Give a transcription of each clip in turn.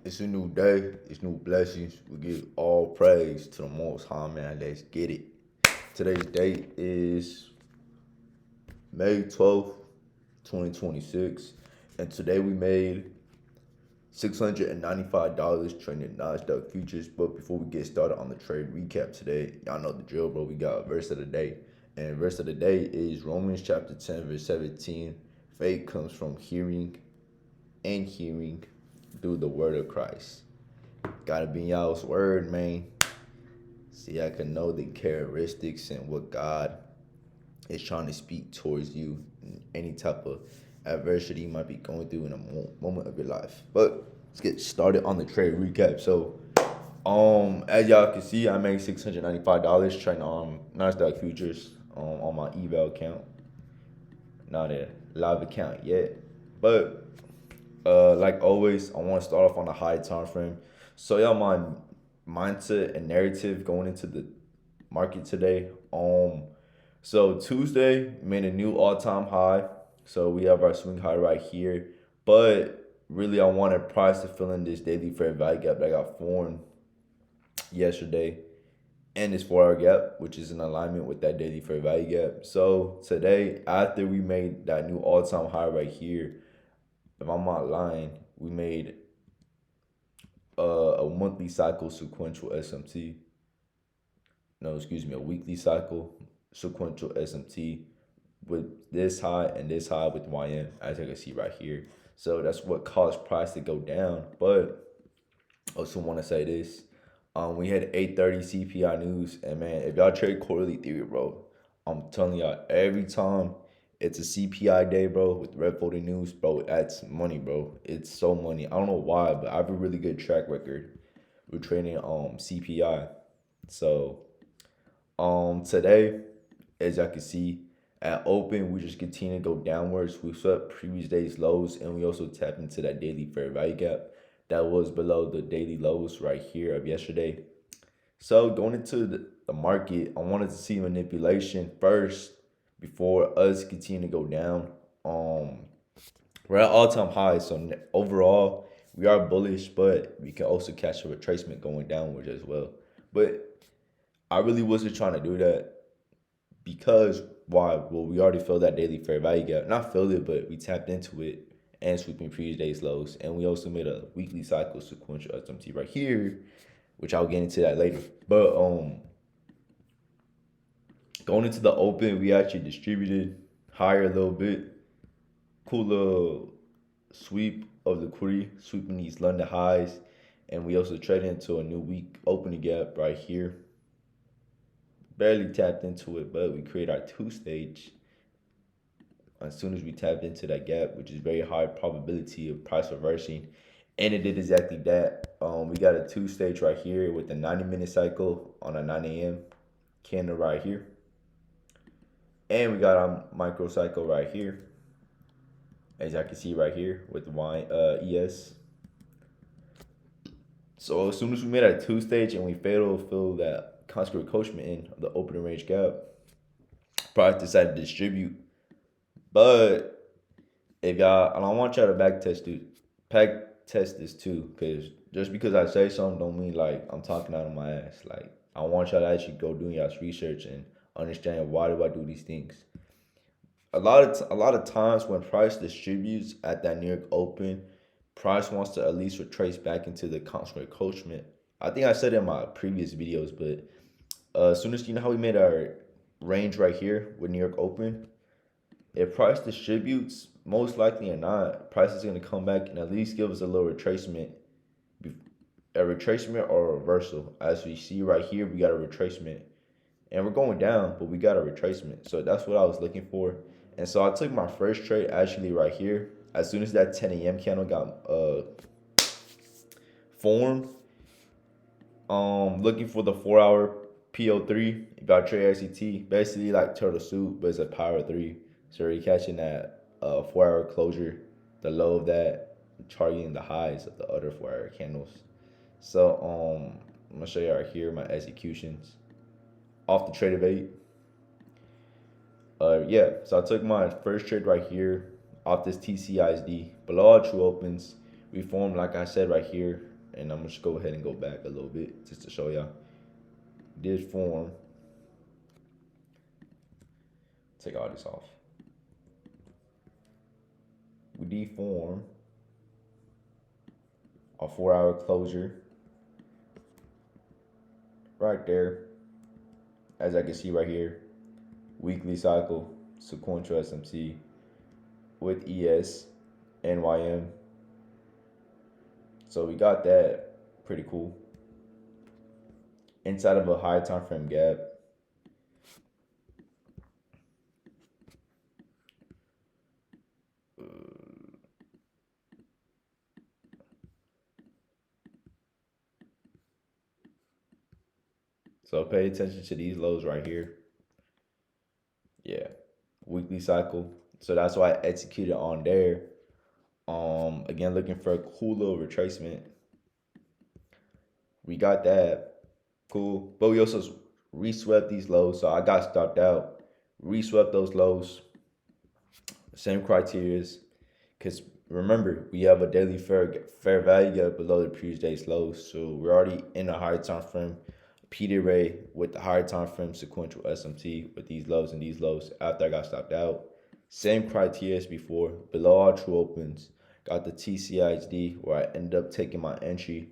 It's a new day. It's new blessings. We give all praise to the Most High, man. Let's get it. Today's date is May 12th, 2026. And today we made $695 trading NASDAQ futures. But before we get started on the trade recap today, y'all know the drill, bro. We got verse of the day. And verse of the day is Romans chapter 10, verse 17. Faith comes from hearing and hearing through the word of Christ. Gotta be y'all's word, man. See, I can know the characteristics and what God is trying to speak towards you in any type of adversity you might be going through in a moment of your life. But let's get started on the trade recap. So, as y'all can see, I made $695 trading on Nasdaq futures on my eval account. Not a live account yet, but like always, I want to start off on a high time frame. So y'all, my mindset and narrative going into the market today. So Tuesday made a new all time high. So we have our swing high right here. But really, I wanted price to fill in this daily fair value gap that got formed yesterday and this 4 hour gap, which is in alignment with that daily fair value gap. So today, after we made that new all time high right here, if I'm not lying, we made a monthly cycle sequential SMT. No, excuse me, a weekly cycle sequential SMT with this high and this high with YM, as you can see right here. So that's what caused price to go down. But I also want to say this. We had 8:30 CPI news, and man, if y'all trade quarterly theory, bro, I'm telling y'all, every time it's a CPI day, bro, with red voting news, bro, that's money, bro. It's so money. I don't know why, but I have a really good track record with trading CPI. So today, as y'all can see, at open, we just continue to go downwards. We swept previous day's lows, and we also tapped into that daily fair value gap that was below the daily lows right here of yesterday. So going into the market, I wanted to see manipulation first before us continue to go down. We're at all time highs, so overall we are bullish, but we can also catch a retracement going downwards as well. But I really wasn't trying to do that because why? Well, we already filled that daily fair value gap. Not filled it, but we tapped into it and sweeping previous day's lows. And we also made a weekly cycle sequential SMT right here, which I'll get into that later. But going into the open, we actually distributed higher a little bit. Cool little sweep of liquidity, sweeping these London highs. And we also traded into a new week opening gap right here. Barely tapped into it, but we create our two stage as soon as we tapped into that gap, which is very high probability of price reversing. And it did exactly that. We got a two stage right here with the 90-minute cycle on a 9 a.m. candle right here. And we got our micro cycle right here, as y'all can see right here with the ES. So as soon as we made our two stage and we failed to fill that constant encroachment in the opening range gap, price decided to distribute. But if y'all, and I want y'all to back test this too, because just because I say something don't mean like I'm talking out of my ass. Like I want y'all to actually go do y'all's research and understand why do I do these things. A lot of times when price distributes at that New York Open, price wants to at least retrace back into the constant encroachment. I think I said it in my previous videos, but as soon as you know how we made our range right here with New York Open, if price distributes, most likely or not, price is going to come back and at least give us a little retracement or a reversal. As we see right here, we got a retracement. And we're going down, but we got a retracement. So that's what I was looking for. And so I took my first trade actually right here. As soon as that 10 a.m. candle got formed, looking for the 4 hour PO3. If y'all trade RCT, basically like Turtle Soup, but it's a power 3. So you're catching that 4 hour closure, the low of that, targeting the highs of the other 4 hour candles. So I'm gonna show you right here my executions off the trade of 8. Yeah, so I took my first trade right here off this TCISD below all true opens. We formed, like I said right here, and I'm gonna just go ahead and go back a little bit just to show y'all. Did form. Take all this off. We deform a 4-hour closure right there, as I can see right here. Weekly cycle, sequential SMT with ES, NYM. So we got that, pretty cool. Inside of a high time frame gap. So pay attention to these lows right here. Yeah, weekly cycle. So that's why I executed on there. Again, looking for a cool little retracement. We got that. Cool. But we also reswept these lows. So I got stopped out. Reswept those lows. Same criterias. Because remember, we have a daily fair value gap below the previous day's lows. So we're already in a higher time frame. Peter Ray with the higher time frame sequential SMT with these lows and these lows after I got stopped out. Same criteria as before. Below all true opens. Got the TCISD where I ended up taking my entry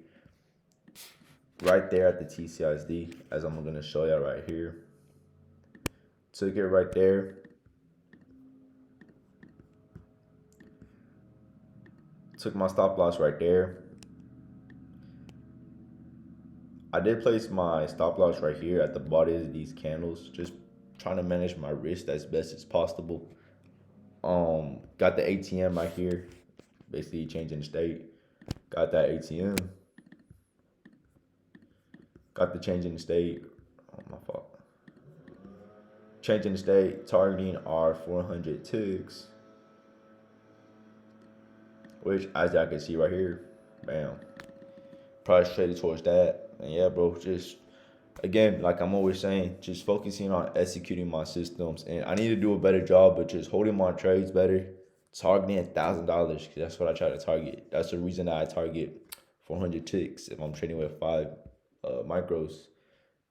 right there at the TCISD, as I'm going to show you right here. Took it right there. Took my stop loss right there. I did place my stop loss right here at the bottom of these candles, just trying to manage my risk as best as possible. Got the ATM right here, basically changing the state. Got that ATM. Got the change in the state. Oh, my fault. Changing the state, targeting our 400 ticks, which, as y'all can see right here, bam, probably traded towards that. And yeah, bro, just again, like I'm always saying, just focusing on executing my systems, and I need to do a better job, but just holding my trades better, targeting $1,000, because that's what I try to target. That's the reason that I target 400 ticks if I'm trading with 5 micros,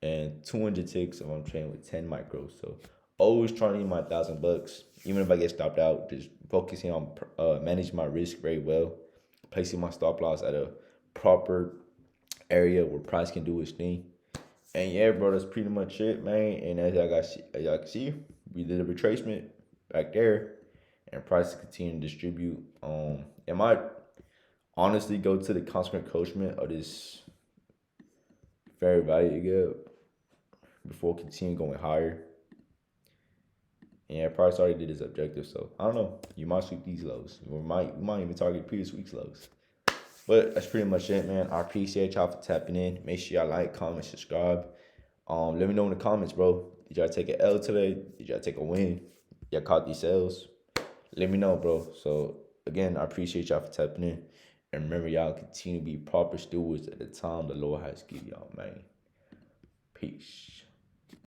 and 200 ticks if I'm trading with 10 micros. So always trying to get my $1,000, even if I get stopped out. Just focusing on managing my risk very well, placing my stop loss at a proper area where price can do its thing. And yeah, bro, that's pretty much it, man. And as y'all can see, we did a retracement back there, and price continue to distribute. It might honestly go to the constant encroachment of this fair value gap before continuing going higher. And yeah, price already did its objective, so I don't know. You might sweep these lows. We might even target previous week's lows. But that's pretty much it, man. I appreciate y'all for tapping in. Make sure y'all like, comment, subscribe. Let me know in the comments, bro. Did y'all take an L today? Did y'all take a win? Y'all caught these sales? Let me know, bro. So again, I appreciate y'all for tapping in. And remember, y'all continue to be proper stewards at the time the Lord has given y'all, man. Peace.